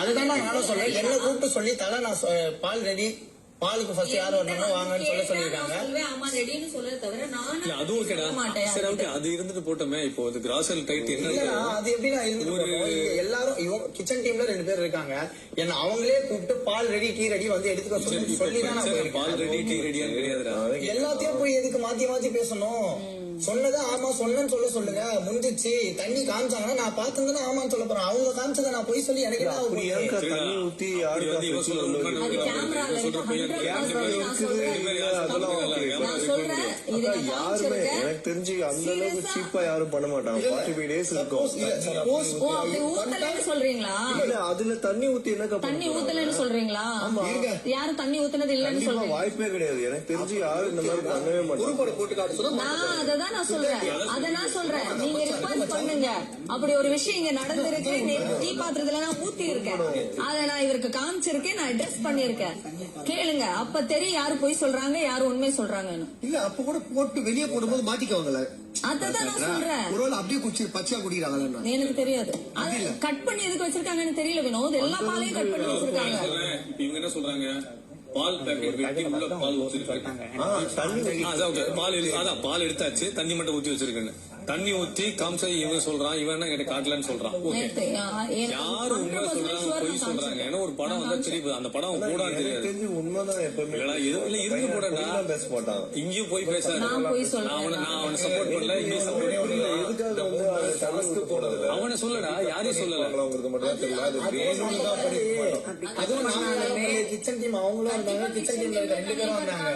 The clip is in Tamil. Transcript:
அதுதான் நானும் சொல்றேன். என்ன கூப்பிட்டு சொல்லி தலை நான் பால் ரெடி, பாலுக்கு ஃபர்ஸ்ட் யார் வரணும்னா வாங்கன்னு சொல்லிருக்காங்க. அது ஓகேடா, சரி ஓகே, அது இருந்துட்டு போட்டோமே. இப்போ அது கிராசரி டைட் என்ன, அது எப்படின்னா எல்லாரும் இவங்க கிச்சன் டீம்ல 2 பேர் இருக்காங்க. என்ன அவங்களே கூப்பிட்டு பால் ரெடி டீ ரெடி வந்து எடுத்துக்க சொல்லி தான் பால் ரெடி டீ ரெடியான்னு கிடையாதுடா. எல்லாத்தையும் போய் எதுக்கு மாத்தி மாத்தி பேசணும்? சொன்னதை ஆமா சொன்னேன்னு சொல்லுங்க. முடிஞ்சிச்சு. தண்ணி காமிச்சாங்கன்னா நான் பாத்துருந்தேன்னா ஆமான்னு சொல்ல போறேன். அவங்க காமிச்சதை நான் போய் சொல்லி எனக்கு தண்ணி ஊத்தி யாருமே எனக்கு தெரிஞ்சு அந்த அளவுக்கு சீப்பா யாரும் பண்ண மாட்டாங்க. 45 days இருக்கும். சொல்றீங்களா? அதுல தண்ணி ஊத்தி என்ன தண்ணி ஊத்தலன்னு சொல்றீங்களா? யாரும் தண்ணி ஊத்துனது இல்லன்னு சொல்றீங்க? வாய்ப்பே கிடையாது. எனக்கு தெரிஞ்சு யாரும் இந்த மாதிரி பண்ணவே மாட்டாங்க. நான் நான் சொல்றேன். அத நான் சொல்றேன். நீங்க ரிக்வெஸ்ட் பண்ணுங்க. அப்படி ஒரு விஷயம் இங்க நடந்திருக்கு. டீ பாத்திரத்துல நான் ஊத்தி இருக்கேன். அத நான் இவருக்கு காமிச்சிருக்கேன். நான் அட்ரஸ் பண்ணிருக்கேன். கேளுங்க. அப்ப தெரியும் யாரு போய் சொல்றாங்க, யாரு உண்மை சொல்றாங்கன்னு. இல்ல அப்ப கூட போட்டு வெளியே போடும்போது மாட்டிக்கவங்கள. அதான் நான் சொல்றேன். ஒருவேளை அப்படியே குடிச்சு பச்சையா குடிக்கிறாங்களா? எனக்கு தெரியாது. கட் பண்ணி எதுக்கு வச்சிருக்காங்கன்னு தெரியல வினோத். எல்லா பாலையும் கட் பண்ணி வச்சிருக்காங்க. இவங்க என்ன சொல்றாங்க? பால் பேக்கெட் வெட்டி உள்ள பால் ஊத்திருக்காங்க. பால் எடுத்தாச்சு, தண்ணி மட்டும் ஊத்தி வச்சிருக்கேன்னு. தண்ணி ஊத்தி காமிச்சா இவன் சொல்றான், இவன் என்ன காட்டலன்னு சொல்றான். யாரு உண்மை சொல்றாங்க, பொய் சொல்றாங்க? ஏன்னா ஒரு படம் வந்தா தெரியுது, அந்த படம் போடான்னு தெரியாது. உண்மைதான் எப்பவுமே இருந்து போடா பேச மாட்டான். இங்கேயும் போய் பேசாது. நான் அவனை சப்போர்ட் பண்ணல, இங்கேயும் சப்போர்ட் பண்ணல. அவனை சொல்லடா, யாரையும் சொல்லல. அதுவும் கிச்சன் டீம் அவங்களும் இருந்தாங்க. கிச்சன் டீம்ல 2 பேரும் வந்தாங்க.